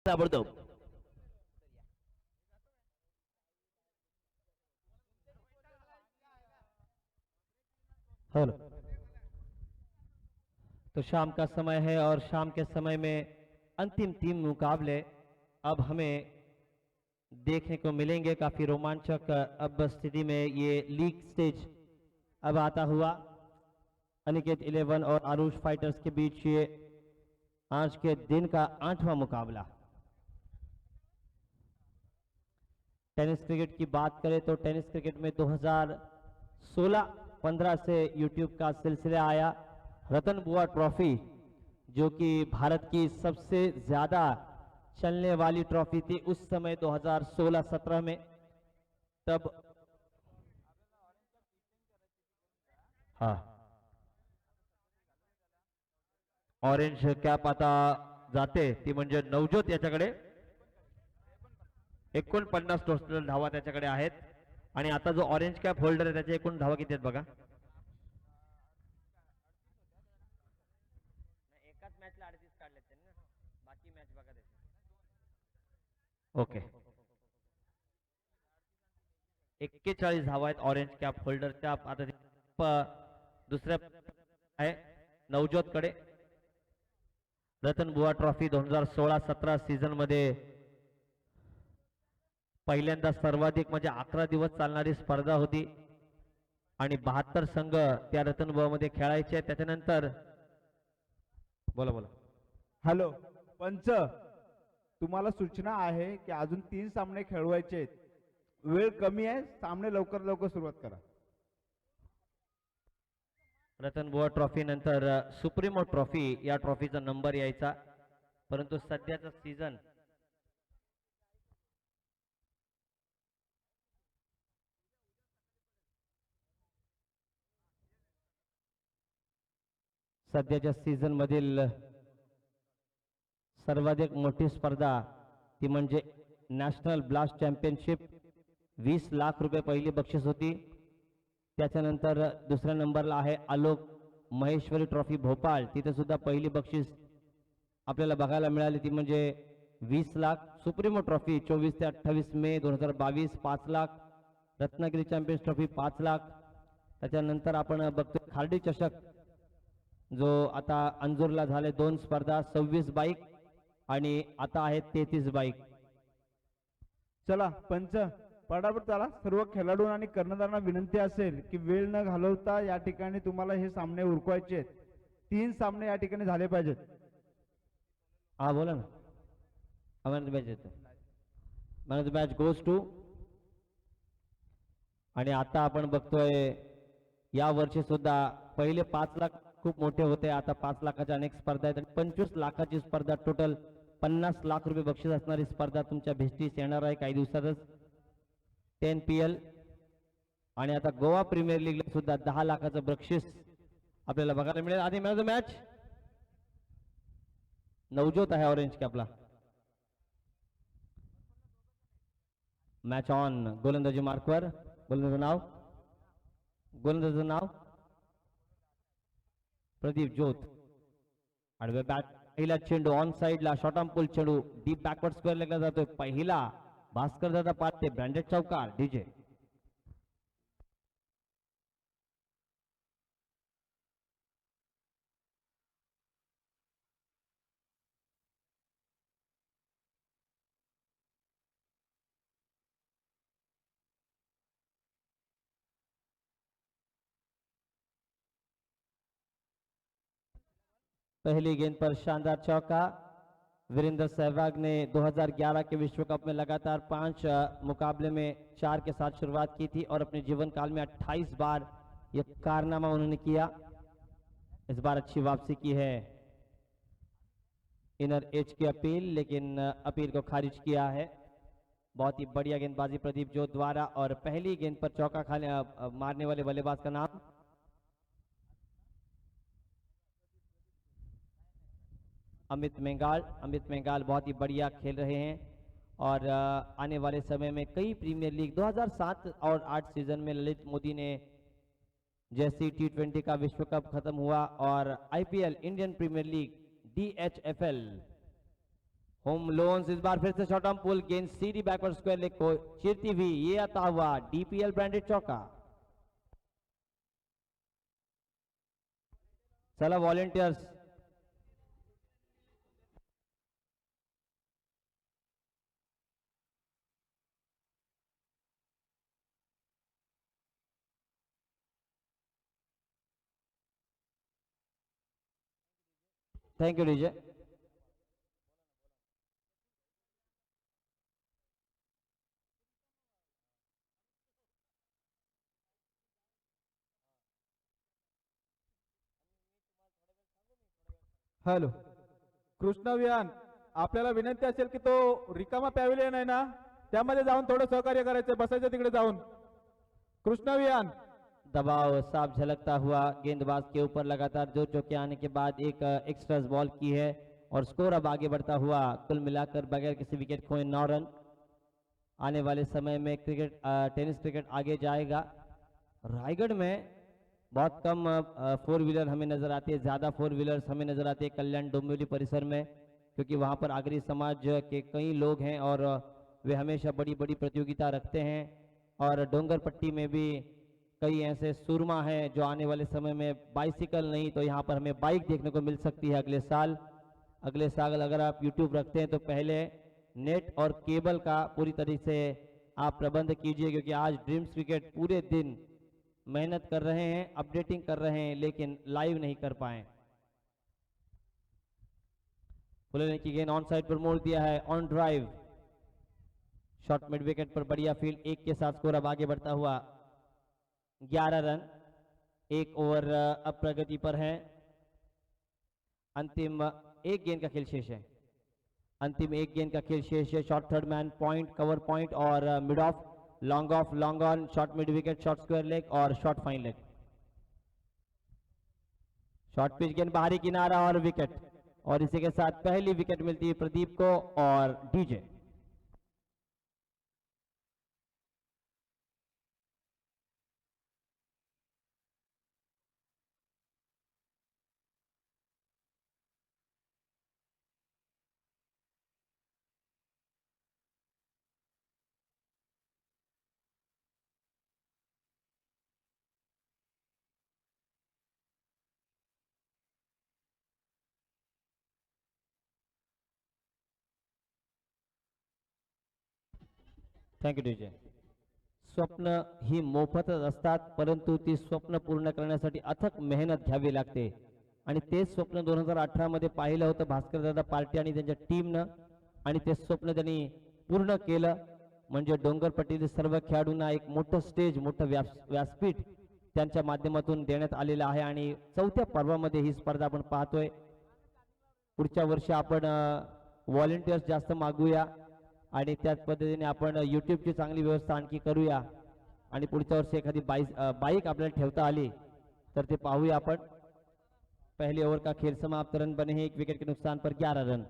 ताबडतोब हेलो। तो शाम का समय है और शाम के समय में अंतिम तीन मुकाबले अब हमें देखने को मिलेंगे। काफी रोमांचक अब स्थिति में ये लीग स्टेज अब आता हुआ। अनिकेत 11 और आरुष फाइटर्स के बीच ये आज के दिन का 8वां मुकाबला। टेनिस क्रिकेट की बात करें तो टेनिस क्रिकेट में 2016-15 से यूट्यूब का सिलसिला आया। रतन बुआ ट्रॉफी जो कि भारत की सबसे ज्यादा चलने वाली ट्रॉफी थी उस समय 2016-17 में। तब हाँ, ऑरेंज कॅप आता जाते ती म्हणजे नवज्योत याच्याकडे 49 टोटल धावा त्याच्याकडे आहेत आणि आता जो ऑरेंज कॅप होल्डर आहे त्याचे एकूण धावा किती आहेत बघा। एकाच मॅचला 38 काढले त्यांनी ना, बाकी मॅच बघा त्याची। ओके, 41 धावा आहेत ऑरेंज कॅप होल्डरच्या। आता दुसऱ्या आहे नवज्योतकडे। रतन बुआ ट्रॉफी 2016-17 सीझन मध्ये पहिल्यांदा सर्वाधिक म्हणजे 11 दिवस चालणारी स्पर्धा होती आणि 72 संघ त्या रतन बुआ मध्ये खेळायचे। त्याच्यानंतर बोला बोला। हॅलो पंच, तुम्हाला सूचना आहे की अजून 3 सामने खेळवायचे आहेत. वेळ कमी आहे, सामने लवकर लवकर सुरुवात करा. रतन बुआ ट्रॉफी नंतर सुप्रीमो ट्रॉफी या ट्रॉफीचा नंबर यायचा, परंतु सध्याचा सीझन सध्याच्या सीझन मधील सर्वाधिक मोठी स्पर्धा ती म्हणजे नॅशनल ब्लास्ट चॅम्पियनशिप। 20 लाख रुपये पहिली बक्षीस होती। त्याच्यानंतर दुसऱ्या नंबरला आहे आलोक महेश्वरी ट्रॉफी भोपाळ, तिथे सुद्धा पहिली बक्षीस आपल्याला बघायला मिळाली ती म्हणजे 20 लाख। सुप्रीमो ट्रॉफी 24 ते 28 May 2022 5 lakh. Ratnagiri champions trophy 5 lakh. त्याच्यानंतर आपण बघतो खार्डी चषक जो आता अंजूरला झाले 2 स्पर्धा, 26 बाईक आणि आता आहेत 33 बाईक। चला पंच, पटापट चला. सर्व खेळाडू आणि कर्णधारांना विनंती असेल की वेळ न घालवता या ठिकाणी तुम्हाला हे सामने उरकवायचे आहेत. 3 सामने या ठिकाणी झाले पाहिजेत. हा बोला ना। मॅन ऑफ द मॅच येतो, man of the match goes to. आणि आता आपण बघतोय या वर्षी सुद्धा पहिले 5 लाख खूप मोठे होते, आता 5 लाखाच्या अनेक स्पर्धा आहेत आणि 25 लाखाची स्पर्धा, टोटल 50 लाख रुपये बक्षीस असणारी स्पर्धा तुमच्या भेटीस येणार आहे काही दिवसातच। 10 PL आणि आता गोवा प्रीमियर लीगला सुद्धा 10 लाखाचं बक्षीस आपल्याला बघायला मिळेल। आधी man of the match Navjot आहे ऑरेंज कॅपला। Match on. गोलंदाजी मार्कवर, गोलंदाजाचं नाव प्रदीप ज्योत। आडव्या बॅट पहिला चेंडू ऑन साइडला, शॉर्ट ऑन पुल चेंडू डीप बॅकवर्ड स्क्वेअर लेगला जातोय। पहिला भास्कर दादा पाते, ब्रँडेड चौकार डीजे। पहली गेंद पर शानदार चौका। वीरेंद्र सहवाग ने 2011 के विश्व कप में लगातार 5 मुकाबले में 4 के साथ शुरुआत की थी और अपने जीवन काल में 28 बार यह कारनामा उन्होंने किया। इस बार अच्छी वापसी की है। इनर एज की अपील, लेकिन अपील को खारिज किया है। बहुत ही बढ़िया गेंदबाजी प्रदीप जोत द्वारा और पहली गेंद पर चौका खाने मारने वाले बल्लेबाज का नाम अमित मेंगाल। अमित मेंगाल बहुत ही बढ़िया खेल रहे हैं और आने वाले समय में कई प्रीमियर लीग 2007 और 8 सीजन में ललित मोदी ने जैसी T20 का विश्व कप खत्म हुआ और IPL Indian premier league DHFL home loans इस बार फिर से शॉर्ट ऑन पुल गेंद सीधी बैकवर्ड स्क्वायर लेग को चीरती हुई ये आता हुआ डीपीएल ब्रांडेड चौका। चला volunteers thank you DJ. Hello Krishna Vihan, आपल्याला विनंती असेल की तो रिकामा पॅव्हिलियन आहे ना, त्यामध्ये जाऊन थोडं सहकार्य करायचं, बसायचं तिकडे जाऊन। कृष्ण विहान, दबाव साफ झलकता हुआ गेंदबाज के ऊपर लगातार जोर चौके आने के बाद एक एक्स्ट्रा बॉल की है और स्कोर अब आगे बढ़ता हुआ कुल मिलाकर बगैर किसी विकेट खोए 9 रन। आने वाले समय में टेनिस क्रिकेट आगे जाएगा। रायगढ़ में बहुत कम 4 व्हीलर हमें नजर आती है, ज्यादा 4 व्हीलर्स हमें नजर आती है कल्याण डोंबिवली परिसर में, क्योंकि वहां पर आगरी समाज के कई लोग हैं और वे हमेशा बड़ी बड़ी प्रतियोगिता रखते हैं। और डोंगर पट्टी में भी कई ऐसे सूरमा हैं जो आने वाले समय में बाइसिकल नहीं तो यहाँ पर हमें बाइक देखने को मिल सकती है अगले साल। अगले साल अगर आप यूट्यूब रखते हैं तो पहले नेट और केबल का पूरी तरीके से आप प्रबंध कीजिए, क्योंकि आज ड्रीम्स क्रिकेट पूरे दिन मेहनत कर रहे हैं, अपडेटिंग कर रहे हैं, लेकिन लाइव नहीं कर पाए। पुलेने की गेंद ऑन साइड पर मोड़ दिया है, on drive shot mid wicket पर बढ़िया फील्ड, एक के साथ स्कोर अब आगे बढ़ता हुआ 11 रन। एक ओवर अब प्रगति पर है, अंतिम एक गेंद का खेल शेष है, अंतिम एक गेंद का खेल शेष है। Short third man point, cover point और mid off, long off, long on, short mid wicket, short square leg और short fine leg. Short pitch गेंद बाहरी किनारा और विकेट, और इसी के साथ पहली विकेट मिलती है प्रदीप को और डीजे। Thank you DJ. स्वप्न ही मोफतच असतात, परंतु ती स्वप्न पूर्ण करण्यासाठी अथक मेहनत घ्यावी लागते आणि तेच स्वप्न 2018 मध्ये पाहिलं होतं भास्करदादा पार्टी आणि त्यांच्या टीमनं, आणि ते स्वप्न त्यांनी पूर्ण केलं। म्हणजे डोंगरपट्टीतील सर्व खेळाडूंना एक मोठं स्टेज, मोठं व्यासपीठ त्यांच्या माध्यमातून देण्यात आलेलं आहे आणि चौथ्या पर्वामध्ये ही स्पर्धा आपण पाहतोय। पुढच्या वर्षी आपण व्हॉलेंटियर्स जास्त मागूया आणि त्याच पद्धतीने आपण यूट्यूबची चांगली व्यवस्था आणखी करूया आणि पुढच्या वर्षी एखादी बाईक आपल्याला ठेवता आली तर ते पाहूया आपण। पहले ओवर का खेल समाप्त, रन बने हैं 1 विकेट के नुकसान पर 11 रन।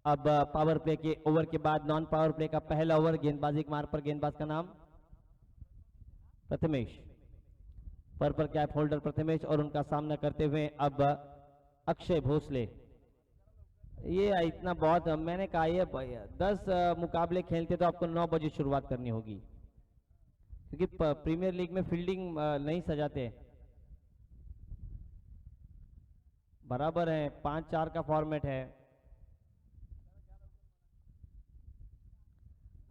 अब पावर प्ले के ओवर के बाद नॉन पावर प्ले का पहला ओवर, गेंदबाजी के मार्ग पर गेंदबाज का नाम Prathamesh, purple cap holder Prathamesh, और उनका सामना करते हुए अब अक्षय भोसले। ये इतना बहुत, मैंने कहा ये 10 मुकाबले खेलते तो आपको 9 बजे शुरुआत करनी होगी, क्योंकि प्रीमियर लीग में फील्डिंग नहीं सजाते। बराबर है, 5-4 का फॉर्मेट है।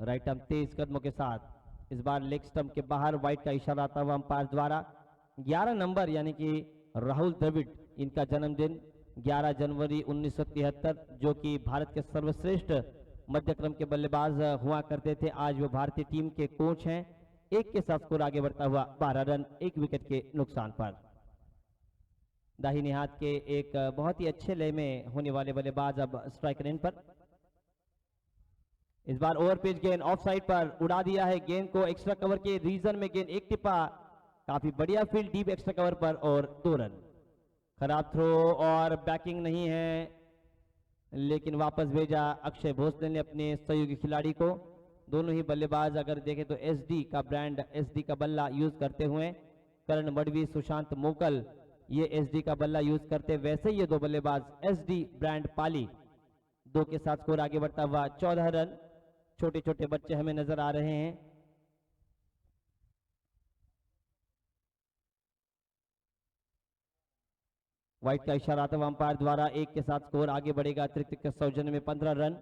राइट आर्म तेज कदमों के साथ, इस बार लेग स्टंप के बाहर वाइड का इशारा आता हुआ अंपायर द्वारा। 11 नंबर यानी कि राहुल द्रविड़, इनका जन्मदिन 11 जनवरी 1973, जो कि भारत के सर्वश्रेष्ठ मध्यक्रम के बल्लेबाज हुआ करते थे। आज वो भारतीय टीम के कोच हैं। एक के साथ स्कोर आगे बढ़ता हुआ 12 रन 1 विकेट के नुकसान पर। दाहिने हाथ के एक बहुत ही अच्छे लय में होने वाले बल्लेबाज अब स्ट्राइक रेंज पर। इस बार ओवर पिच गेंद ऑफ साइड पर उड़ा दिया है, गेंद को एक्स्ट्रा कवर के रीजन में गेंद एक टिप्पा, काफी बढ़िया फील्ड डीप एक्स्ट्रा कवर पर और 2 रन। खराब थ्रो और बैकिंग नहीं है, लेकिन वापस भेजा अक्षय भोसले ने अपने सहयोगी खिलाड़ी को। दोनों ही बल्लेबाज अगर देखें तो एसडी का ब्रांड, एसडी का बल्ला यूज करते हुए करण मडवी, सुशांत मोकल ये एसडी का बल्ला यूज करते, वैसे ही ये दो बल्लेबाज एसडी ब्रांड पाली, 2 के साथ स्कोर आगे बढ़ता हुआ 14 रन। छोटे छोटे बच्चे हमें नजर आ रहे हैं। व्हाइट का इशारा आता हुआ अंपायर द्वारा 1 के साथ स्कोर आगे बढ़ेगा। अतिरिक्त के सौजन्य में 15 रन।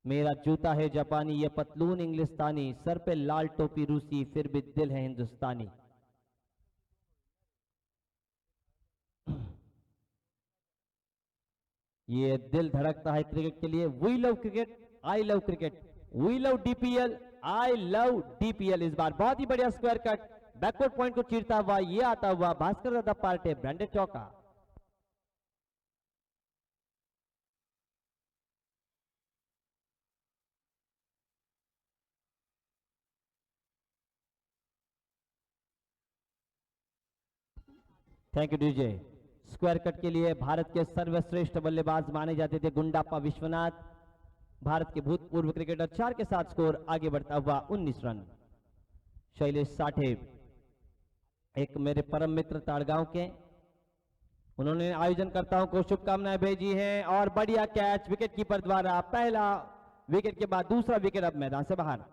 मेरा जूता है जापानी, ये पतलून इंग्लिस्तानी, सर पे लाल टोपी रूसी, फिर भी दिल है हिंदुस्तानी। ये दिल धड़कता है क्रिकेट के लिए। We love cricket, I love cricket, we love DPL, I love DPL. इस बार बहुत ही बढ़िया स्क्वायर कट, बैकवर्ड पॉइंट को चीरता हुआ ये आता हुआ भास्कर दादा पार्टे, ब्रांडेड चौका। Thank you DJ. Square cut के लिए भारत के सर्वश्रेष्ठ बल्लेबाज माने जाते थे गुंडाप्पा विश्वनाथ, भारत के भूतपूर्व क्रिकेटर, 4 के साथ स्कोर आगे बढ़ता हुआ 19 रन। शैलेश साठे, एक मेरे परम मित्र ताड़गांव के, उन्होंने आयोजनकर्ताओं को शुभकामनाएं भेजी हैं और बढ़िया कैच विकेट कीपर द्वारा। पहला विकेट के बाद दूसरा विकेट अब मैदान से बाहर।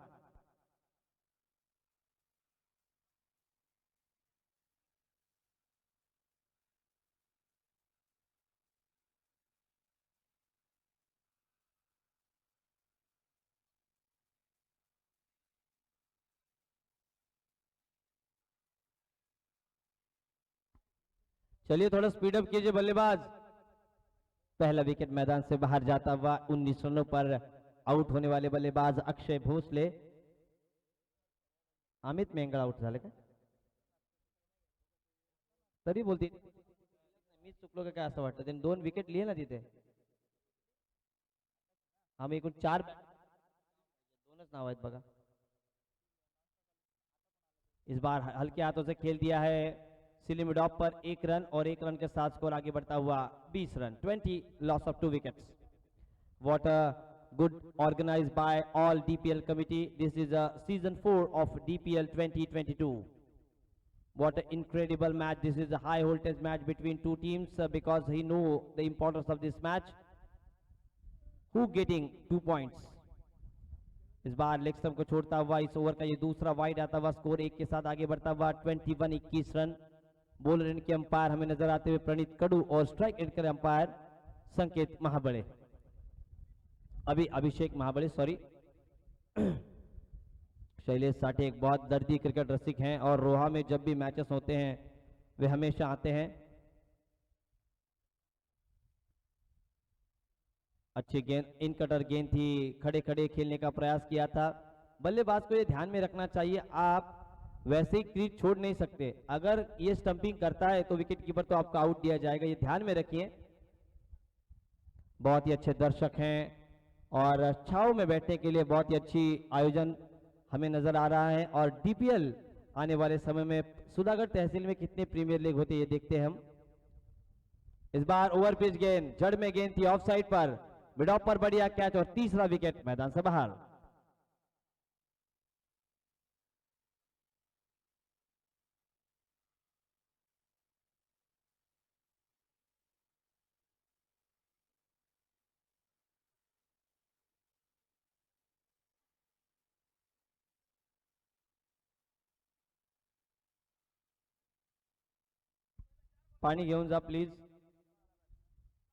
चलिए थोड़ा स्पीड अप कीजिए बल्लेबाज। पहला विकेट मैदान से बाहर जाता हुआ 19 रनों पर आउट होने वाले बल्लेबाज अक्षय भोसले। अमित मेंगड़ आउट झाले का तरी बोलते मी चुकलो का काय असं वाटतं, त्यांनी 2 विकेट लिए ना तिथे। आम्ही एकूण 4 2च नाव आहेत बघा। इस बार हल्के हाथों से खेल दिया है सिली मिडॉप पर 1 रन और 1 रन के साथ स्कोर आगे बढ़ता हुआ 20 run. 20 loss of 2 wickets. What a good organized by all DPL committee. This is a season 4 of DPL 2022. What an incredible match. This is a high voltage match between two teams because he know the importance of this match. Who getting 2 points? Is bar leg stump को छोड़ता हुआ इस over का ये दूसरा wide आता हुआ score 1 के साथ आगे बढ़ता हुआ 21 रन। बॉलर एंड के अंपायर हमें नजर आते हुए प्रणीत कडू और स्ट्राइक एंड के अंपायर संकेत महाबड़े, अभी अभिषेक महाबड़े सॉरी। शैलेश साठे एक बहुत दर्दी क्रिकेट रसिक हैं और रोहा में जब भी मैचेस होते हैं वे हमेशा आते हैं। अच्छी गेंद, इन कटर गेंद थी, खड़े खड़े खेलने का प्रयास किया था। बल्लेबाज को ये ध्यान में रखना चाहिए, आप वैसे ही क्रीज छोड़ नहीं सकते। अगर ये स्टंपिंग करता है तो विकेट कीपर तो आपका आउट दिया जाएगा, ये ध्यान में रखिए। बहुत ही अच्छे दर्शक हैं और छाव में बैठने के लिए बहुत ही अच्छी आयोजन हमें नजर आ रहा है। और डीपीएल आने वाले समय में सुधागढ़ तहसील में कितने प्रीमियर लीग होते ये देखते हैं हम। इस बार ओवर पिच गेंद, जड़ में गेंद थी ऑफ साइड पर, मिडॉप पर बढ़िया कैच और तीसरा विकेट मैदान से बाहर। पाणी घेऊन जा प्लीज,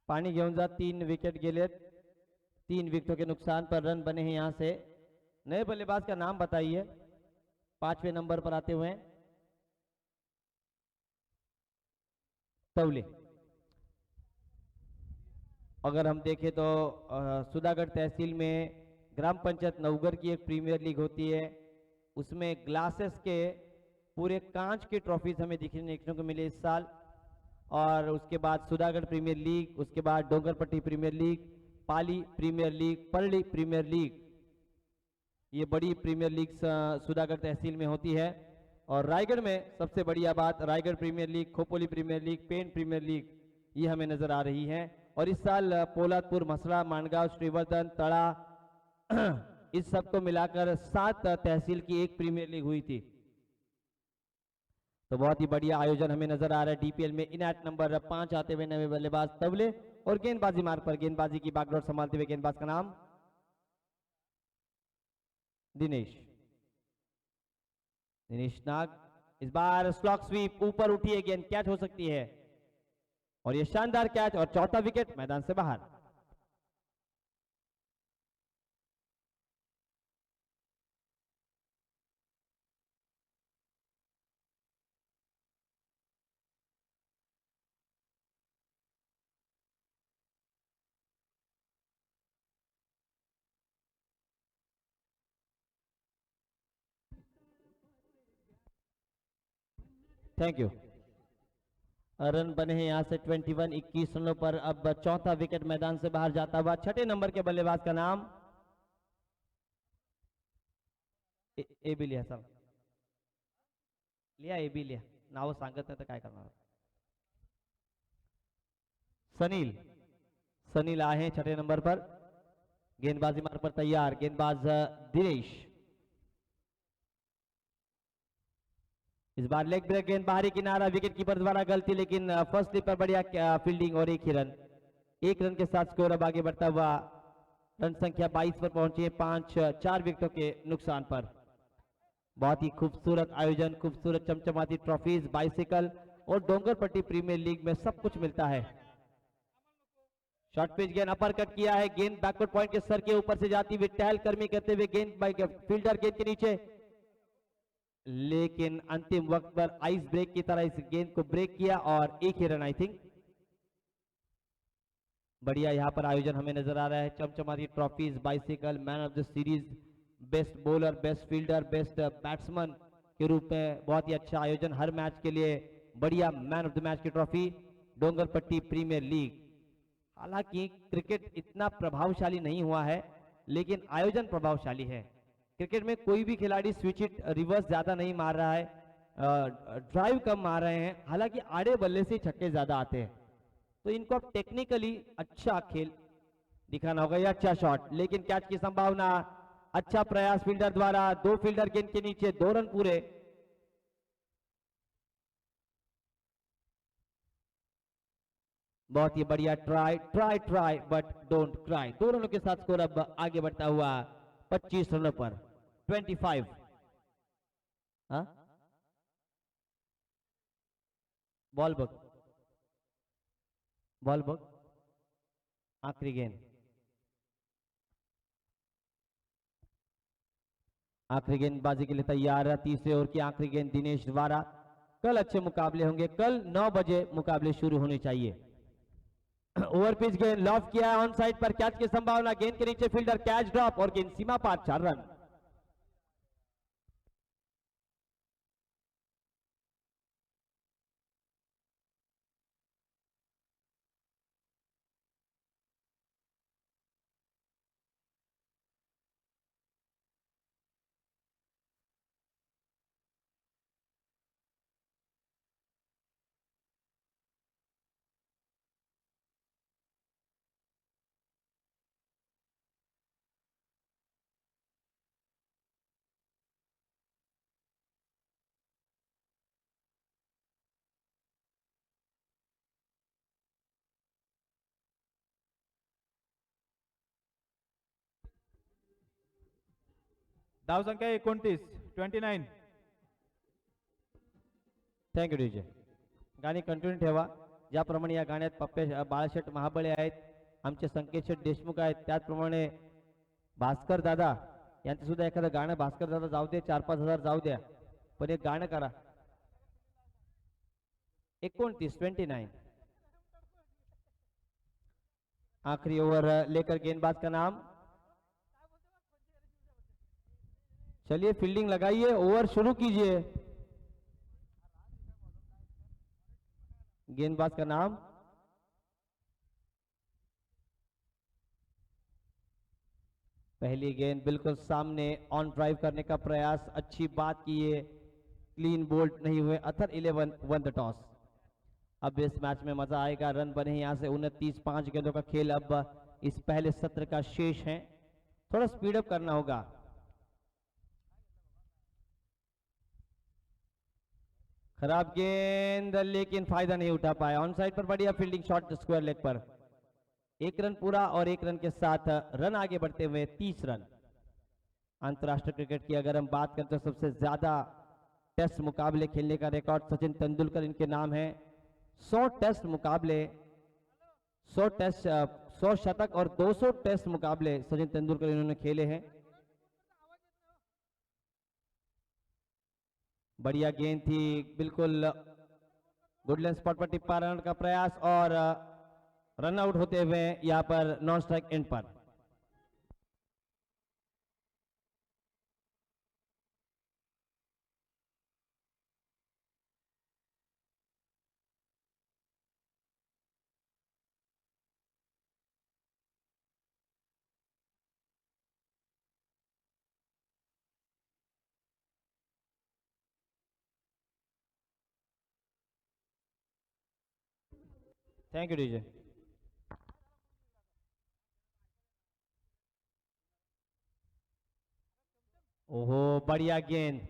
पाणी घेऊन जा। 3 विकेट गेले, 3 विकेटों के नुकसान पर रन बने हैं यहां से। नए बल्लेबाज का नाम बताइए, 5वें नंबर पर आते हुए तवले। अगर हम देखें तो सुधागढ़ तहसील में ग्राम पंचायत नवगढ़ की एक प्रीमियर लीग होती है, उसमें ग्लासेस के पूरे कांच के ट्रॉफीज हमें देखने को मिले इस साल। और उसके बाद सुधागढ़ प्रीमियर लीग, उसके बाद Dongarpatti premier league, Pali premier league, Parli premier league, ये बड़ी प्रीमियर लीग सुधागढ़ तहसील में होती है। और रायगढ़ में सबसे बढ़िया बात, Raigad premier league, Khopoli premier league, Pen premier league, ये हमें नजर आ रही है। और इस साल पोलादपुर, मसरा, मानगांव, श्रीवर्धन, तड़ा इस सब को मिलाकर 7 तहसील की एक प्रीमियर लीग हुई थी। तो बहुत ही बढ़िया आयोजन हमें नजर आ रहा है डीपीएल में। इनएट नंबर 5 आते हुए नवे बल्लेबाज तबले और गेंदबाजी मार्ग पर गेंदबाजी की बागडोर संभालते हुए गेंदबाज का नाम दिनेश नाग। इस बार स्लॉक स्वीप ऊपर उठी है गेंद, कैच हो सकती है और ये शानदार कैच और चौथा विकेट मैदान से बाहर। Thank you. रन बने हैं यहां से 21, 21 रनों पर अब चौथा विकेट मैदान से बाहर जाता हुआ। छठे नंबर के बल्लेबाज का नाम ए बी लिया सर, लिया ए बी लिया, नाव सांगत नाही तर काय करणार। सनील आहे छठे नंबर पर, गेंदबाजी मार्ग पर तैयार। गेंदबाज दिनेश, इस बार लेग ब्रेक गेंद बाहरी किनारा, विकेट कीपर द्वारा गलती, लेकिन फर्स्ट स्लिप पर बढ़िया फील्डिंग और एक ही रन। एक रन के साथ स्कोर अब आगे बढ़ता हुआ रन संख्या 22 पर पहुंची है 4 विकेटों के नुकसान पर। बहुत ही खूबसूरत आयोजन, खूबसूरत चमचमाती ट्रॉफीज, बाइसिकल और डोंगरपट्टी प्रीमियर लीग में सब कुछ मिलता है। शॉर्ट पिच गेंद अपर कट किया है, गेंद बैकवर्ड पॉइंट के सर के ऊपर से जाती हुई टहल कर्मी करते हुए गेंद फील्डर गेंद के नीचे, लेकिन अंतिम वक्त पर आइस ब्रेक की तरह इस गेंद को ब्रेक किया और एक ही रन। आई थिंक बढ़िया यहां पर आयोजन हमें नजर आ रहा है। चमचमाती trophies, bicycle, man of the series, best bowler, best fielder, best batsman के रूप में बहुत ही अच्छा आयोजन हर मैच के लिए। बढ़िया मैन ऑफ द मैच की ट्रॉफी, डोंगरपट्टी प्रीमियर लीग। हालांकि क्रिकेट इतना प्रभावशाली नहीं हुआ है, लेकिन आयोजन प्रभावशाली है। क्रिकेट में कोई भी खिलाड़ी स्विच इट रिवर्स ज्यादा नहीं मार रहा है, ड्राइव कम मार रहे हैं। हालांकि आड़े बल्ले से छक्के ज्यादा आते हैं, तो इनको अब टेक्निकली अच्छा खेल दिखाना होगा। यह अच्छा शॉट, लेकिन कैच की संभावना। अच्छा प्रयास फील्डर द्वारा, 2 फील्डर गेंद के नीचे, 2 रन पूरे। बहुत ही बढ़िया ट्राई बट डोंट क्राई। 2 रनों के साथ स्कोर अब आगे बढ़ता हुआ 25 रनों पर 25। हाँ, बॉल बॉक आखिरी गेंद, आखिरी गेंदबाजी के लिए तैयार है। तीसरे ओवर की आखिरी गेंद दिनेश द्वारा। कल अच्छे मुकाबले होंगे, कल 9 बजे मुकाबले शुरू होने चाहिए। ओवर पिच गेंद लॉफ किया ऑन साइड पर, कैच की संभावना, गेंद के नीचे फील्डर, कैच ड्रॉप और गेंद सीमा पार, 4 रन। धाव संख्या 29, 29। Thank you DJ. गाणी कंटिन्यू ठेवा, ज्याप्रमाणे या गाण्यात पप्पे बाळाशेठ महाबळे आहेत, आमचे संकेत शेठ देशमुख आहेत, त्याचप्रमाणे भास्कर दादा यांचं सुद्धा एखादं गाणं, भास्कर दादा जाऊ दे, 4-5 हजार जाऊ द्या, पण एक गाणं करा। 29 आखिरी ओवर लेकर गेंदबाज का नाम। चलिए फील्डिंग लगाइए, ओवर शुरू कीजिए। गेंदबाज का नाम, पहली गेंद बिल्कुल सामने, ऑन ड्राइव करने का प्रयास, अच्छी बात की है, क्लीन बोल्ड नहीं हुए। Athar 11 won the toss. अब इस मैच में मजा आएगा, रन बने यहां से 29, 5 गेंदों का खेल अब इस पहले सत्र का शेष है, थोड़ा स्पीड अप करना होगा। खराब गेंद लेकिन फायदा नहीं उठा पाया। ऑन साइड पर बढ़िया फील्डिंग शॉट स्क्वायर लेग पर। एक रन पूरा और एक रन के साथ रन आगे बढ़ते हुए 30 रन। अंतर्राष्ट्रीय क्रिकेट की अगर हम बात करें तो सबसे ज्यादा टेस्ट मुकाबले खेलने का रिकॉर्ड सचिन तेंदुलकर इनके नाम है। 100 टेस्ट मुकाबले, 100 शतक और 200 टेस्ट मुकाबले सचिन तेंदुलकर इन्होंने खेले हैं। बढ़िया गेंद थी, बिल्कुल गुडलैंड स्पॉट पर टिप्पा रन का प्रयास और रन आउट होते हुए यहां पर नॉन स्ट्राइक एंड पर। Thank you DJ. ओहो बढ़िया गेंद।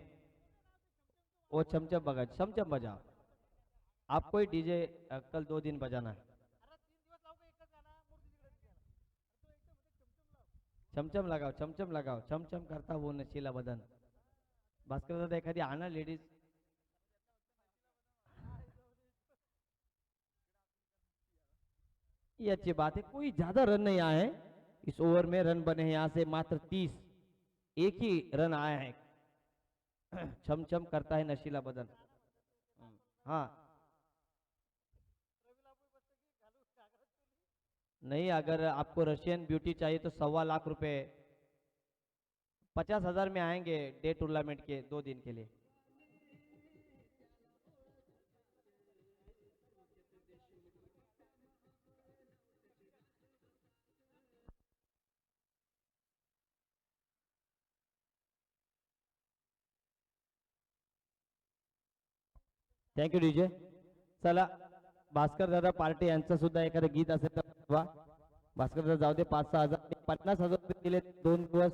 वो चमचम बजा, चमचम बजा। आपको ही डीजे कल 2 दिन बजाना है। चमचम लगाओ, चमचम लगाओ, चमचम करता वो नशीला बदन। भास्कर दादा एखादी आणा लेडीज। ये अच्छी बात है, कोई ज्यादा रन नहीं आए हैं इस ओवर में। रन बने हैं यहां से मात्र 30, एक ही रन आया है। छम करता है नशीला बदन। हाँ नहीं, अगर आपको रशियन ब्यूटी चाहिए तो 1.25 लाख रुपए 50,000 में आएंगे डे टूर्नामेंट के 2 दिन के लिए। Thank you DJ. चला भास्कर दादा पार्टी यांचं सुद्धा एखादं गीत असेल तर वा भास्कर दादा जाऊ दे। 5-6 हजार 50,000 रुपये दिले 2 दिवस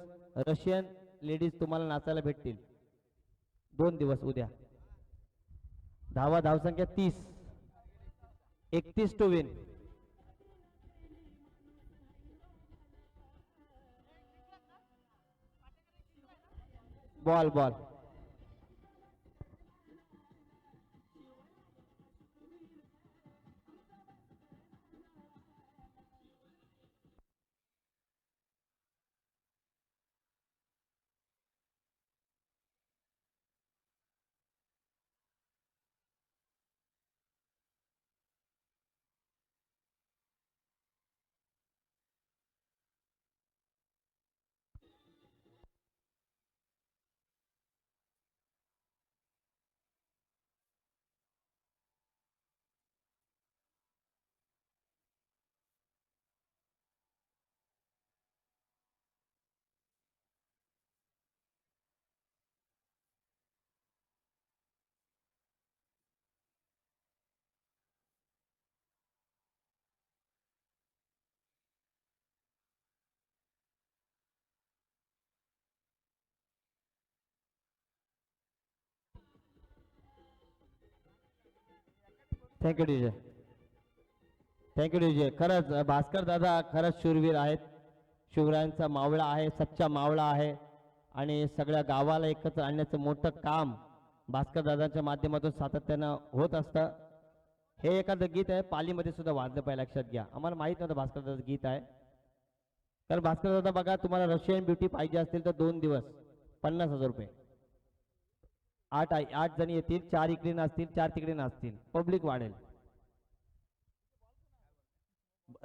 रशियन लेडीज तुम्हाला नाचायला भेटतील 2 दिवस। उद्या धावा धावसंख्या 30, 31 to win. Ball ball. Thank you DJ, thank you DJ. खरंच भास्कर दादा खरंच शूरवीर आहेत, शिवरायांचा मावळा आहे, सच्चा मावळा आहे आणि सगळ्या गावाला एकत्र आणण्याचं मोठं काम भास्कर दादांच्या माध्यमातून सातत्यानं होत असतं। हे एखादं गीत आहे पालीमध्ये सुद्धा वाजलं पाहिजे, लक्षात घ्या। आम्हाला माहित नव्हतं भास्कर दादाचं गीत आहे, कारण भास्कर दादा बघा तुम्हाला रशियन ब्युटी पाहिजे असतील तर 2 दिवस 50,000 रुपये। 8 जण येतील, 4 इकडे नसतील 4 तिकडे नसतील, पब्लिक वाढेल।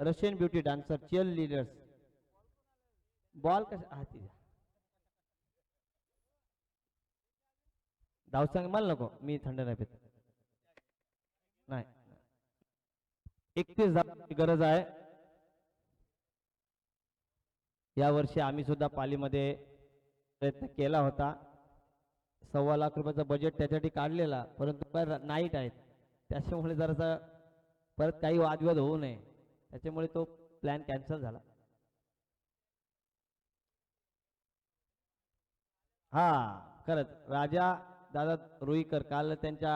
Russian beauty dancer, cheer leaders. Ball कशा हाती धावसंग मला नको, मी थंड नाही पित। नाही 31 धावांची गरज आहे। या वर्षी आम्ही सुद्धा पालीमध्ये प्रयत्न केला होता। 1.25 लाख रुपयाचा बजेट त्यासाठी काढलेला, परंतु नाईट आहेत त्याच्यामुळे जरासा परत काही वादविवाद होऊ नये त्याच्यामुळे तो प्लॅन कॅन्सल झाला। हा खरंच राजा दादा रुईकर काल त्यांच्या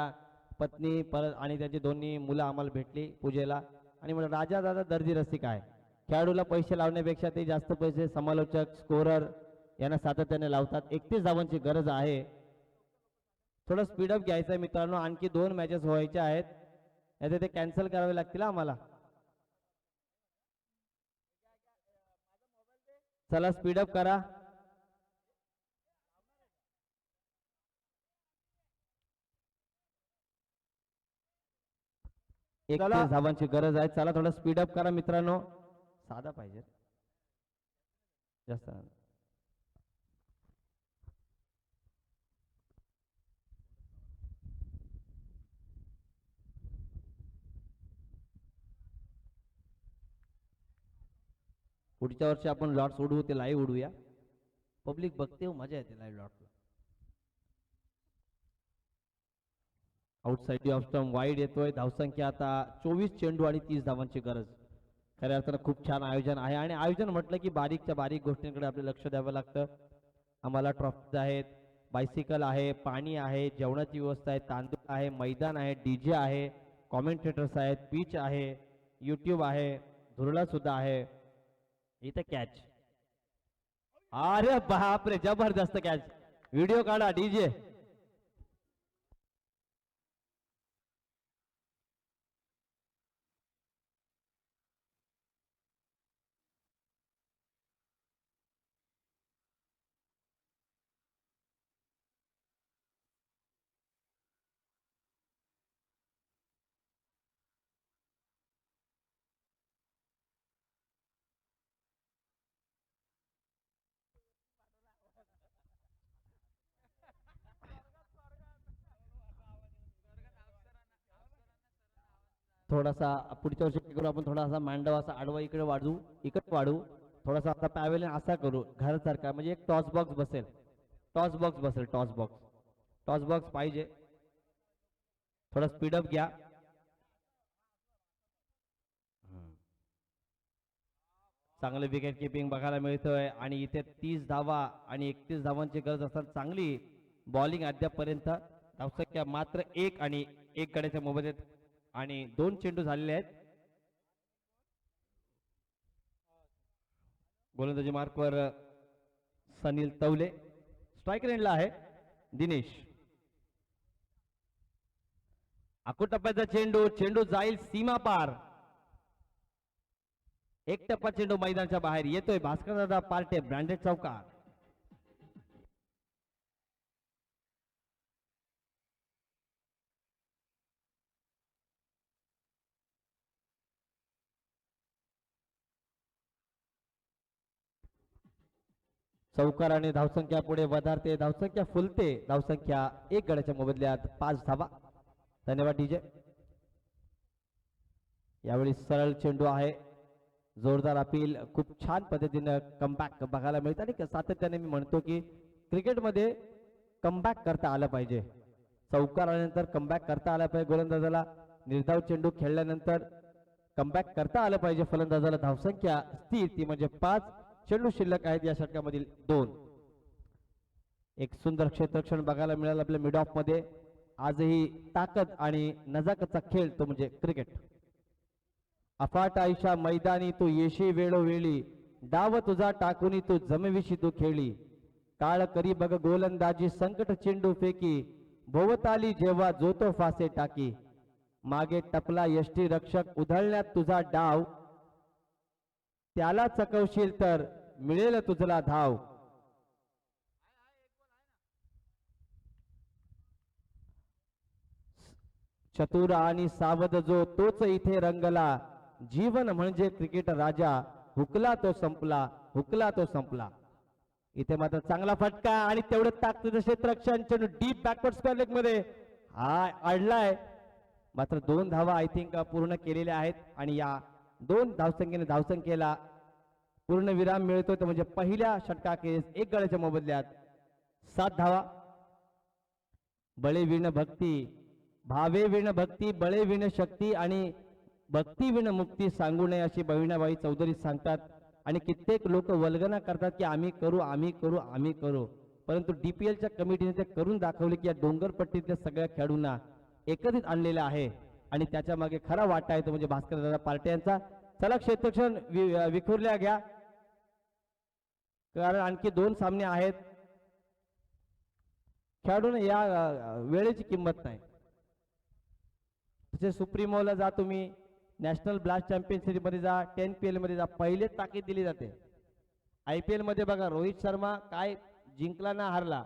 पत्नी परत आणि त्याची दोन्ही मुलं आम्हाला भेटली पूजेला आणि म्हणलं राजा दादा दर्जी रसिक आहे. खेळाडूला पैसे लावण्यापेक्षा ते जास्त पैसे समालोचक स्कोरर यांना सातत्याने लावतात. 31 धावांची गरज आहे. थोडं स्पीडअप घ्यायचं आहे मित्रांनो, आणखी 2 मॅचेस व्हायच्या आहेत, नाही ते कॅन्सल करावे लागतील आम्हाला. चला स्पीडअप करा. 31 धावांची गरज आहे. चला थोडं स्पीडअप करा मित्रांनो. साधा पाहिजे जास्त. पुढच्या वर्षी आपण लॉट्स उडवू, ते लाईव्ह उडवूया. पब्लिक बघते हो, मजा येते लाईव्ह लॉट्सला. आउटसाइड ऑफ स्टंप वाईड येतोय. धावसंख्या आता 24 चेंडू आणि 30 धावांची गरज. खऱ्या अर्थानं खूप छान आयोजन आहे आणि आयोजन म्हटलं की बारीकच्या बारीक गोष्टींकडे आपलं लक्ष द्यावं लागतं. आम्हाला ट्रॉफीज आहेत, बायसिकल आहे, पाणी आहे, जेवणाची व्यवस्था आहे, तांदूळ आहे, मैदान आहे, डीजे आहे, कॉमेंटेटर्स आहेत, पिच आहे, यूट्यूब आहे, धुरळा सुद्धा आहे. इथं कॅच. अरे बापरे, जबरदस्त कॅच. व्हिडिओ काढा डीजे. थोडासा पुढच्या वर्षी करू आपण, थोडासा मांडव असा आडवा इकडे वाढवू, इकडे वाढवू. थोडासा आता पॅवेलियन असा करू घरासारखा, म्हणजे एक टॉस बॉक्स बसेल. टॉस बॉक्स बसेल, टॉस बॉक्स. टॉस बॉक्स पाहिजे. थोडा स्पीडअप घ्या. चांगलं विकेट किपिंग बघायला मिळतोय आणि इथे 30 धावा आणि 31 धावांची गरज असताना चांगली बॉलिंग अद्यापपर्यंत. धावसंख्या मात्र 1 आणि 1 गड्याच्या मोबदल्यात आणि 2 चेंडू झालेले आहेत. गोलंदाजी मार्कवर सनील तवले. स्ट्राईक रेंजला आहे दिनेश. आखूड टप्प्याचा चेंडू, चेंडू जाईल सीमा पार. एक टप्पा चेंडू मैदानाच्या बाहेर येतोय. भास्कर दादा पार्टे, ब्रँडेड चौकार. चौकार आणि धावसंख्या पुढे वधारते, धावसंख्या फुलते. धावसंख्या 1 गड्याच्या मोबदल्यात 5 धावा. धन्यवाद डीजे. यावेळी सरळ चेंडू आहे. जोरदार अपील. खूप छान पद्धतीनं कमबॅक बघायला मिळतं आणि सातत्याने मी म्हणतो की क्रिकेटमध्ये कमबॅक करता आलं पाहिजे. चौकार आल्यानंतर कमबॅक करता आलं पाहिजे. गोलंदाजाला निर्धाव चेंडू खेळल्यानंतर कमबॅक करता आलं पाहिजे. फलंदाजाला धावसंख्या स्थिर, ती म्हणजे 5 चेंडू शिल्लक आहेत या षटकामधील 2. एक सुंदर क्षेत्ररक्षण बघायला मिळालं आपल्या मिड ऑफ मध्ये. आजही ताकद आणि नजाकतचा खेळ तो म्हणजे क्रिकेट. अफाट आयुष्या मैदानी तू येशी वेळोवेळी, डाव तुझा टाकूनी तू जमविशी तू खेळी. काळ करी बघ गोलंदाजी संकट चेंडू फेकी, भोवताली जेव्हा जो तो फासे टाकी. मागे टपला यष्टी रक्षक उधळण्यात तुझा डाव, त्याला चकवशील तर मिळेल तुझला धाव. चतुर आणि सावध जो तोच इथे रंगला, जीवन म्हणजे क्रिकेट राजा, हुकला तो संपला, हुकला तो संपला. इथे मात्र चांगला फटका आणि तेवढं ताकदीचं क्षेत्ररक्षण. चेंडू डीप बॅकवर्ड स्क्वेअर लेग मध्ये हा अडलाय. मात्र 2 धावा आय थिंक पूर्ण केलेल्या आहेत आणि या 2 धावसंख्येला पूर्ण विराम मिळतो. तर म्हणजे पहिल्या षटकाखेरीस 1 गड्याच्या मोबदल्यात 7 धावा. बळे विण भक्ती, भावे विण भक्ती, बळे विण शक्ती आणि भक्ती विण मुक्ती सांगू नये अशी बहिणाबाई चौधरी सांगतात. आणि कित्येक लोक वल्गना करतात की आम्ही करू, आम्ही करू, आम्ही करू. परंतु डीपीएलच्या कमिटीने ते करून दाखवले की या डोंगरपट्टीतल्या सगळ्या खेळाडूंना एकत्रित आणलेला आहे आणि त्याच्या मागे खरा वाटा आहे तो म्हणजे भास्कर दादा पार्टे यांचा. चला क्षेत्ररक्षण विखुरल्या घ्या, कारण आणखी 2 सामने आहेत. खेळाडूने या वेळेची किंमत नाही. तसे सुप्रीमोला जा, तुम्ही नॅशनल ब्लास्ट चॅम्पियनशिप मध्ये जा, 10PL मध्ये जा, पहिले ताकीद दिली जाते. IPL मध्ये बघा, रोहित शर्मा काय जिंकला ना हारला,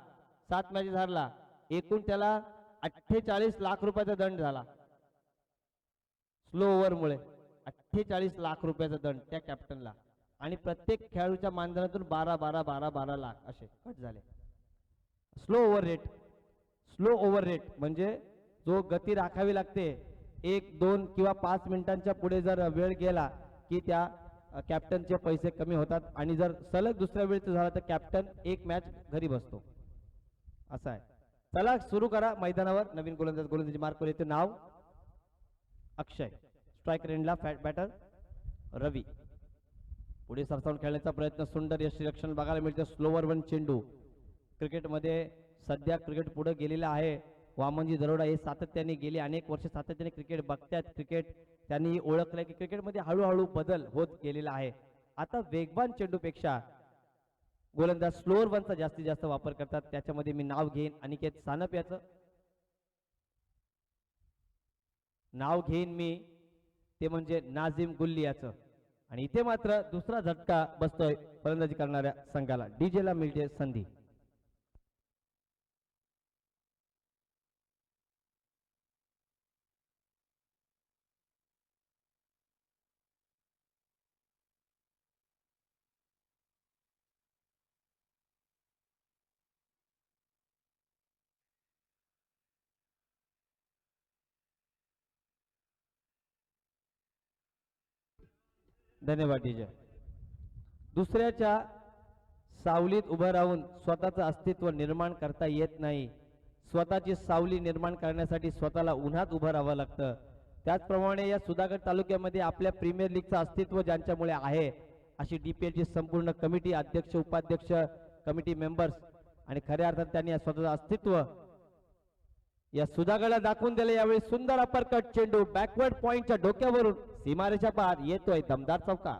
7 मॅचेस हारला, एकूण त्याला 48 लाख रुपयाचा दंड झाला स्लो ओव्हरमुळे. 48 लाख रुपयाचा दंड त्या कॅप्टनला, आणि प्रत्येक खेळाडूच्या मानधनातून 12 लाख असे कट झाले. स्लो ओव्हर रेट म्हणजे जो गती राखावी लागते, 1, 2 किंवा 5 मिनिटांच्या पुढे जर वेळ गेला की त्या कॅप्टनचे पैसे कमी होतात, आणि जर सलग दुसऱ्या वेळेचं झालं तर कॅप्टन 1 मॅच घरी बसतो. असं आहे. चला सुरू करा मैदानावर. नवीन गोलंदाजी मार्कवर येते नाव अक्षय, स्ट्रायकर एंडला बॅटर रवी. पुढे सरसावून खेळण्याचा प्रयत्न, सुंदर यष्टीरक्षण बघायला मिळते. स्लोवर 1 चेंडू. क्रिकेटमध्ये सध्या क्रिकेट पुढे गेलेलं आहे. वामनजी दरोडा हे सातत्याने गेली अनेक वर्ष सातत्याने क्रिकेट बघतात. क्रिकेट त्यांनी ओळखलंय की क्रिकेटमध्ये हळूहळू बदल होत गेलेला आहे. आता वेगवान चेंडूपेक्षा गोलंदाज स्लोअर 1चा जास्तीत जास्त वापर करतात. त्याच्यामध्ये मी नाव घेईन अनिकेत सानप याचं नाव घेईन मी, ते म्हणजे नाझिम गुल्ली याचं. आणि इथे मात्र दुसरा झटका बसतोय फलंदाजी करणाऱ्या संघाला. डीजेला मिळते संधी. धन्यवाद डीजे. दुसऱ्याच्या सावलीत उभं राहून स्वतःचं अस्तित्व निर्माण करता येत नाही. स्वतःची सावली निर्माण करण्यासाठी स्वतःला उन्हात उभं राहावं लागतं. त्याचप्रमाणे या सुधागड तालुक्यामध्ये आपल्या प्रीमियर लीगचं अस्तित्व ज्यांच्यामुळे आहे, अशी DPLची संपूर्ण कमिटी, अध्यक्ष, उपाध्यक्ष, कमिटी मेंबर्स, आणि खऱ्या अर्थात त्यांनी स्वतःचं अस्तित्व या सुधागडला दाखवून दिले. यावेळी सुंदर अपरकट चेंडू बॅकवर्ड पॉइंटच्या डोक्यावरून सीमारेषा पार येतोय दमदार चौका.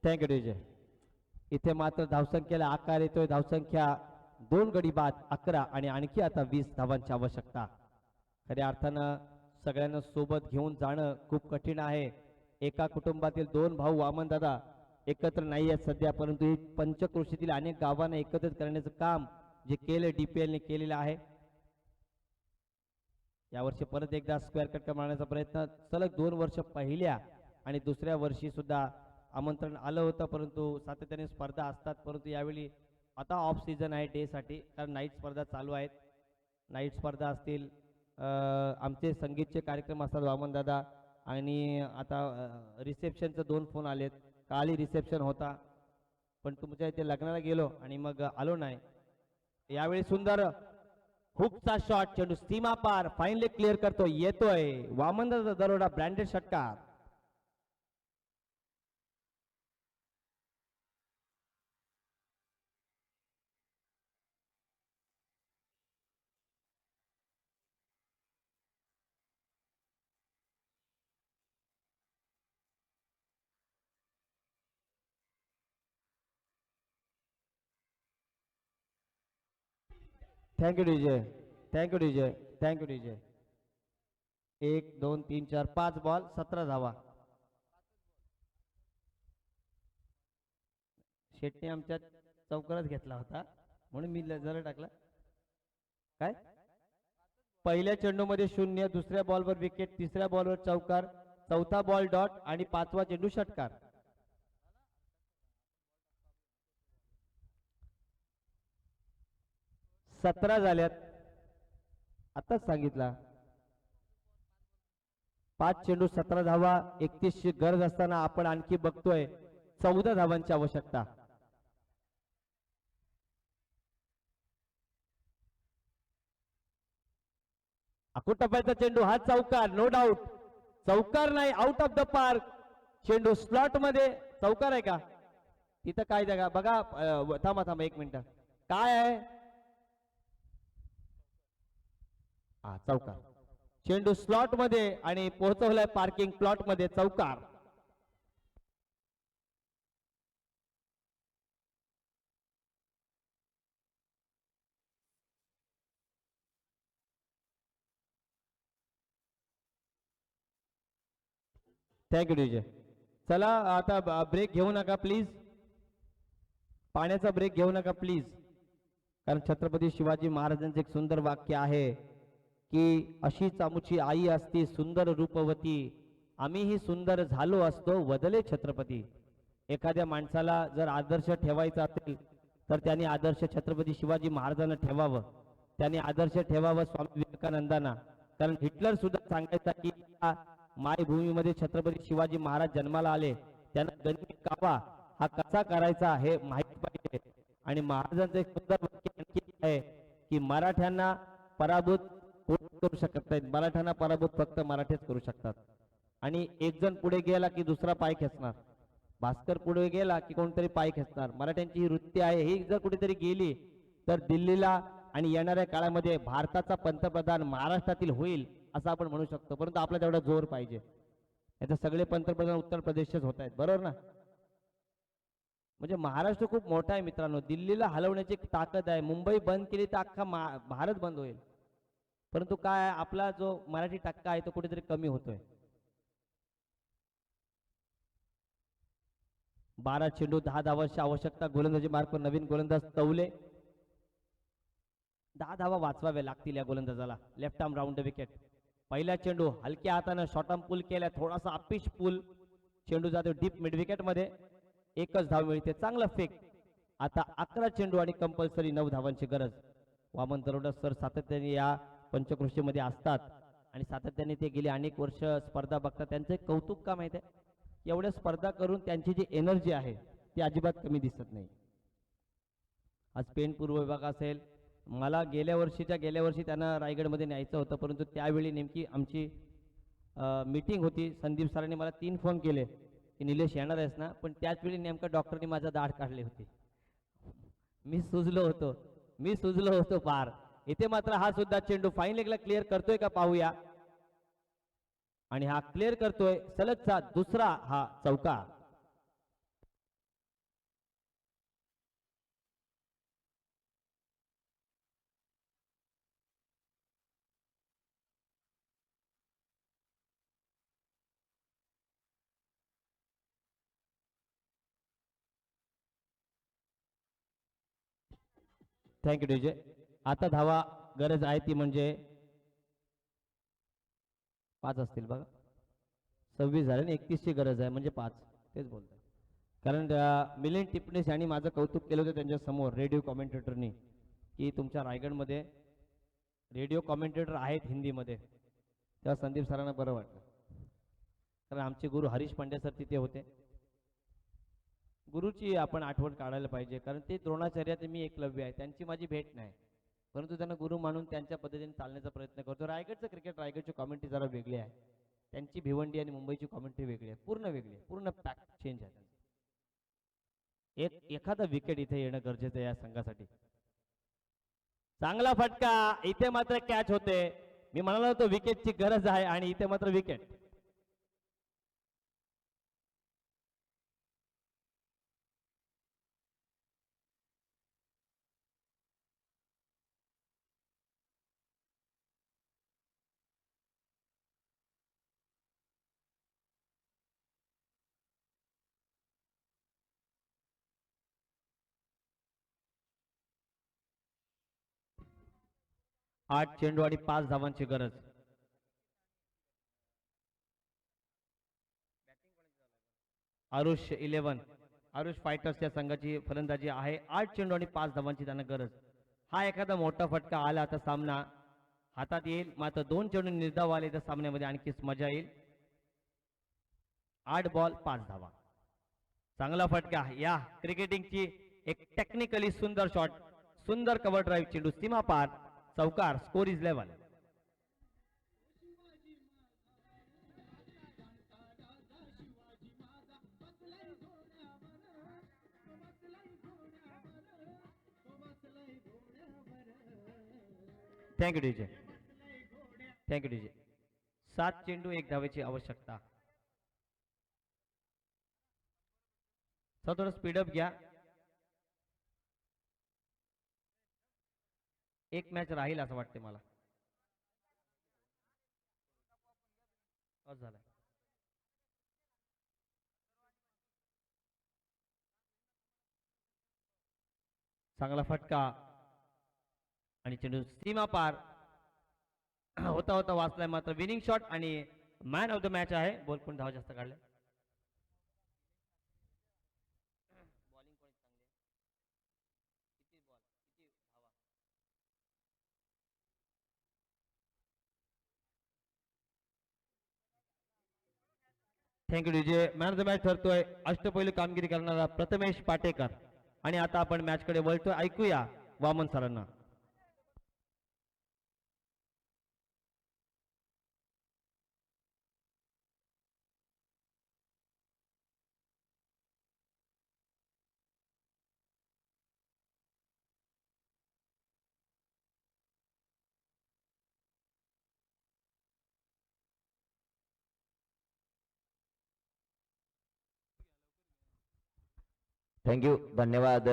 Thank you DJ. इथे मात्र धावसंख्येला आकार येतोय. धावसंख्या 2 गडी बाद 11 आणि आणखी आता 20 धावांची आवश्यकता. खऱ्या अर्थानं सगळ्यांना सोबत घेऊन जाणं खूप कठीण आहे. एका कुटुंबातील 2 भाऊ वामनदादा एकत्र नाही आहेत सध्या, परंतु ही पंचक्रोशीतील अनेक गावांना एकत्रित करण्याचं काम जे केलं DPLने केलेलं आहे. यावर्षी परत एकदा स्क्वेअर कट मारण्याचा प्रयत्न. सलग 2 वर्ष पहिल्या आणि दुसऱ्या वर्षी सुद्धा आमंत्रण आलं होतं, परंतु सातत्याने स्पर्धा असतात. परंतु यावेळी आता ऑफ सीझन आहे डे साठी, कारण नाईट स्पर्धा चालू आहेत. नाईट स्पर्धा असतील, आमचे संगीतचे कार्यक्रम असतात वामनदादा, आणि आता रिसेप्शनचं 2 फोन आलेत. कालही रिसेप्शन होता, पण तुमच्या इथे लग्नाला गेलो आणि मग आलो नाही. यावेळी सुंदर हुकचा शॉट, चेंडू सीमा पार, फाईनली क्लिअर करतो, येतोय वामनदादा दरोडा, ब्रँडेड षटकार. Thank you DJ. Thank you DJ. Thank you DJ. 1 2 3 4 5 ball 17 धावा. शेट्टी आमच्या चौकारात घेतला होता म्हणून मी जरा टाकला. काय पहिल्या चेंडूमध्ये 0, दुसऱ्या बॉलवर विकेट, तिसऱ्या बॉलवर चौकार, चौथा बॉल डॉट आणि 5वा चेंडू षटकार. सतरा झाल्यात, आताच सांगितला. 5 चेंडू 17 धावा, 31 ची गरज असताना आपण आणखी बघतोय 14 धावांची आवश्यकता. टप्प्याचा चेंडू हा चौकार, नो डाऊट. चौकार नाही, आउट ऑफ द पार्क. चेंडू स्लॉट मध्ये. चौकार आहे का तिथं? काय जागा बघा. थांबा थांबा 1 मिनिट. काय आहे? हा चौकार. चेंडू स्लॉट मध्ये आणि पोहोचवलाय पार्किंग प्लॉट मध्ये. चौकार. Thank you DJ. चला आता ब्रेक घेऊ नका प्लीज. पाण्याचा ब्रेक घेऊ नका प्लीज. कारण छत्रपती शिवाजी महाराजांचे एक सुंदर वाक्य आहे की अशीच आमुची आई असती सुंदर रूपवती, आम्हीही सुंदर झालो असतो वदले छत्रपती. एखाद्या माणसाला जर आदर्श ठेवायचा असेल तर त्यांनी आदर्श छत्रपती शिवाजी महाराजांना ठेवावं. त्यांनी आदर्श ठेवावं स्वामी विवेकानंदांना. कारण हिटलर सुद्धा सांगायचा की या मायभूमीमध्ये छत्रपती शिवाजी महाराज जन्माला आले, त्यांना गणित कावा हा कसा करायचा हे माहित पाहिजे. आणि महाराजांचं एक सुंदर वाक्य आणखी आहे की मराठ्यांना पराभूत करू शकत नाहीत, मराठ्यांना पराभूत फक्त मराठीच करू शकतात. आणि एक जण पुढे गेला की दुसरा पाय खेचणार, भास्कर पुढे गेला की कोणतरी पाय खेचणार. मराठ्यांची ही वृत्ती आहे. ही जर कुठेतरी गेली तर दिल्लीला आणि येणाऱ्या काळामध्ये भारताचा पंतप्रधान महाराष्ट्रातील होईल असं आपण म्हणू शकतो. परंतु आपला तेवढा जोर पाहिजे. याचे सगळे पंतप्रधान उत्तर प्रदेशच होत आहेत, बरोबर ना? म्हणजे महाराष्ट्र खूप मोठा आहे मित्रांनो. दिल्लीला हलवण्याची ताकद आहे. मुंबई बंद केली तर अख्खा भारत बंद होईल. परंतु काय आहे, आपला जो मराठी टक्का आहे तो कुठेतरी कमी होतोय. 12 चेंडू 10 धावांची आवश्यकता. गोलंदाजी मार्कवर नवीन गोलंदाज तवले. 10 धावा वाचवाव्या लागतील या गोलंदाजाला. Left arm round wicket. पहिला चेंडू हलक्या हाताने शॉर्ट आर्म पुल केला, थोडासा अपिश पुल. चेंडू जातो डीप मिड विकेट मध्ये. एकच धाव मिळते. चांगला फेक. आता 11 चेंडू आणि कंपल्सरी 9 धावांची गरज. वामन दरोडा सर सातत्याने या पंचक्रोशीमध्ये असतात आणि सातत्याने ते गेली अनेक वर्ष स्पर्धा बघतात. त्यांचं एक कौतुक का माहिती आहे? एवढ्या स्पर्धा करून त्यांची जी एनर्जी आहे ती अजिबात कमी दिसत नाही. आज पेण पूर्व विभाग असेल, मला गेल्या वर्षी त्यांना रायगडमध्ये न्यायचं होतं, परंतु त्यावेळी नेमकी आमची मीटिंग होती. संदीप सरांनी मला 3 फोन केले की निलेश येणार आहेस ना, पण त्याच वेळी नेमकं डॉक्टरनी माझा दाढ काढली होती. मी सुजलो होतो फार. इथे मात्र हा सुद्धा चेंडू फाईन लेगला क्लिअर करतोय का पाहूया. आणि हा क्लिअर करतोय. सलगचा दुसरा हा चौकार. Thank you DJ. आता धावा गरज आहे ती म्हणजे 5 असतील बघा. 26 झाले आणि 31 ची गरज आहे म्हणजे 5. तेच बोलतोय. कारण मिलिंद टिपणीस यांनी माझं कौतुक केलं होतं त्यांच्या समोर रेडिओ कॉमेंटेटरनी की तुमच्या रायगडमध्ये रेडिओ कॉमेंटेटर आहेत हिंदीमध्ये. तेव्हा संदीप सरांना बरं वाटलं. कारण आमचे गुरु हरीश पांडे सर तिथे होते. गुरुची आपण आठवण काढायला पाहिजे. कारण ते द्रोणाचार्यात मी एकलव्य आहे. त्यांची माझी भेट नाही, परंतु त्यांना गुरु मानून त्यांच्या पद्धतीने चालण्याचा प्रयत्न करतो. रायगडचं क्रिकेट, रायगडची कॉमेंट्री जरा वेगळी आहे. त्यांची भिवंडी आणि मुंबईची कॉमेंट्री वेगळी आहे. पूर्ण वेगळी आहे. पूर्ण पॅक चेंज आहे. एखादा विकेट इथे येणं गरजेचं आहे या संघासाठी. चांगला फटका. इथे मात्र कॅच होते. मी म्हणालो होतो विकेटची गरज आहे आणि इथे मात्र विकेट. आठ चेंडू आणि 5 धावांची गरज. आरुष 11 आरुष फायटर्स या संघाची फलंदाजी आहे. 8 चेंडू आणि 5 धावांची त्यांना गरज. हा एखादा मोठा फटका आला तर सामना हातात येईल. मात्र 2 चेंडू निर्धाव आले तर सामन्यामध्ये आणखीच मजा येईल. 8 बॉल 5 धावा. चांगला फटका. या क्रिकेटिंगची एक टेक्निकली सुंदर शॉट, सुंदर कव्हर ड्राईव्ह. चेंडू सीमा पार. चौकार. Score is 11. Thank you DJ. Thank you DJ. 7 चेंडू 1 धावेची आवश्यकता. सर थोडं स्पीडअप घ्या. एक मॅच राहील असं वाटते मला. झालं. चांगला फटका आणि चेंडू सीमा पार होता होता वाचलाय मात्र विनिंग शॉट आणि मॅन ऑफ द मॅच आहे. बॉल कोण धाव जास्त काढले. Thank you DJ. Man of the match ठरतोय अष्टपैलू कामगिरी करणारा प्रथमेश पाटेकर. आणि आता आपण मॅच कडे वळतोय. ऐकूया वामन सरांना. थँक्यू. धन्यवाद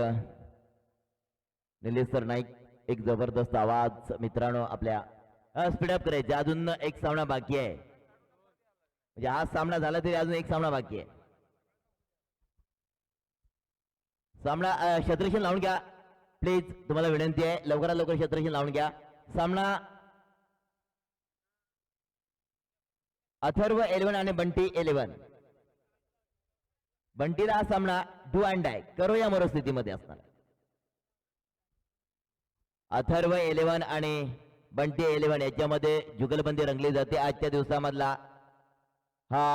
निलेश सर नाईक. एक जबरदस्त आवाज. मित्रांनो आपल्या स्पीडअप करायचे. अजून एक सामना बाकी आहे. म्हणजे आज सामना झाला तरी अजून एक सामना बाकी आहे. सामना क्षेत्ररक्षण लावून घ्या प्लीज. तुम्हाला विनंती आहे लवकरात लवकर क्षेत्ररक्षण लावून घ्या. सामना अथर्व 11 आणि बंटी 11. बंटीला हा सामना डू अँड डाय करो या मनस्थितीमध्ये असणार. अथर्व 11 आणि बंटी 11 याच्यामध्ये जुगलबंदी रंगली जाते. आजच्या दिवसामधला हा